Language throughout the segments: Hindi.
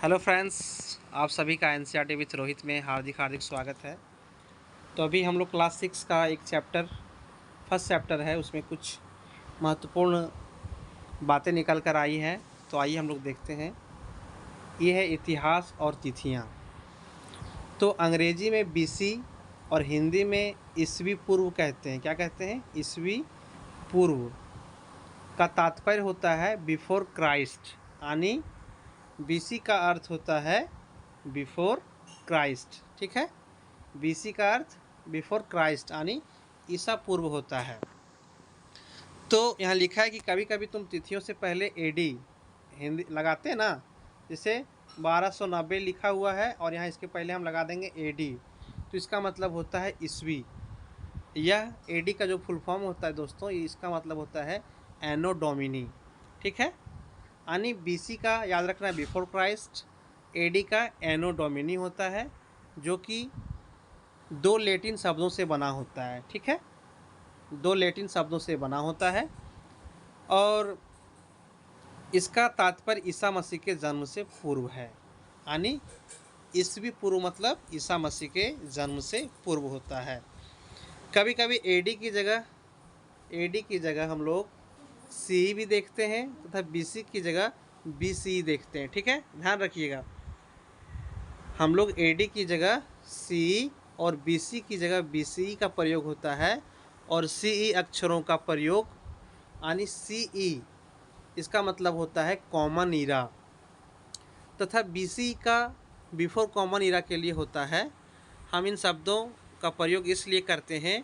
हेलो फ्रेंड्स, आप सभी का एनसीईआरटी विद रोहित में हार्दिक हार्दिक स्वागत है। तो अभी हम लोग क्लास 6 का एक फर्स्ट चैप्टर है, उसमें कुछ महत्वपूर्ण बातें निकल कर आई हैं। तो आइए हम लोग देखते हैं। ये है इतिहास और तिथियां। तो अंग्रेजी में बीसी और हिंदी में ईस्वी पूर्व कहते हैं। क्या कहते हैं? ईस्वी पूर्व का तात्पर्य होता है बिफोर क्राइस्ट, यानी बीसी का अर्थ होता है बिफोर क्राइस्ट। ठीक है, बीसी का अर्थ बिफोर क्राइस्ट यानी ईसा पूर्व होता है। तो यहाँ लिखा है कि कभी कभी तुम तिथियों से पहले एडी हिंदी लगाते हैं ना, जैसे 1290 लिखा हुआ है और यहाँ इसके पहले हम लगा देंगे एडी, तो इसका मतलब होता है ईस्वी। यह एडी का जो फुल फॉर्म होता है दोस्तों, इसका मतलब होता है एनो डोमिनी। ठीक है, यानी बीसी का याद रखना है बिफोर क्राइस्ट, एडी का एनो डोमिनी होता है, जो कि दो लैटिन शब्दों से बना होता है। ठीक है, दो लैटिन शब्दों से बना होता है और इसका तात्पर्य ईसा मसीह के जन्म से पूर्व है, यानी ईस्वी पूर्व मतलब ईसा मसीह के जन्म से पूर्व होता है। कभी कभी एडी की जगह हम लोग सी भी देखते हैं तथा बीसी की जगह बीसी देखते हैं। ठीक है, ध्यान रखिएगा, हम लोग एडी की जगह सी और बीसी की जगह बीसी का प्रयोग होता है और सीई अक्षरों का प्रयोग, यानी सीई इसका मतलब होता है कॉमन ईरा, तथा बीसी का बिफोर कॉमन ईरा के लिए होता है। हम इन शब्दों का प्रयोग इसलिए करते हैं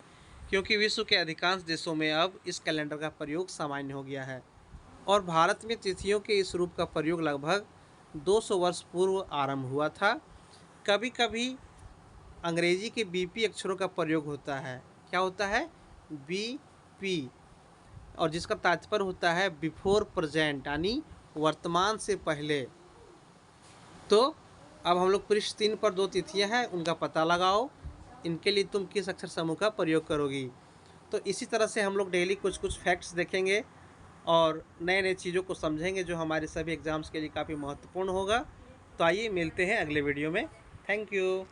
क्योंकि विश्व के अधिकांश देशों में अब इस कैलेंडर का प्रयोग सामान्य हो गया है और भारत में तिथियों के इस रूप का प्रयोग लगभग 200 वर्ष पूर्व आरंभ हुआ था। कभी कभी अंग्रेजी के बीपी अक्षरों का प्रयोग होता है। क्या होता है? बीपी, और जिसका तात्पर्य होता है बिफोर प्रेजेंट, यानी वर्तमान से पहले। तो अब हम लोग पृष्ठ 3 पर दो तिथियां हैं, उनका पता लगाओ। इनके लिए तुम किस अक्षर समूह का प्रयोग करोगी। तो इसी तरह से हम लोग डेली कुछ कुछ फैक्ट्स देखेंगे और नए नए चीज़ों को समझेंगे जो हमारे सभी एग्ज़ाम्स के लिए काफ़ी महत्वपूर्ण होगा। तो आइए मिलते हैं अगले वीडियो में। Thank you.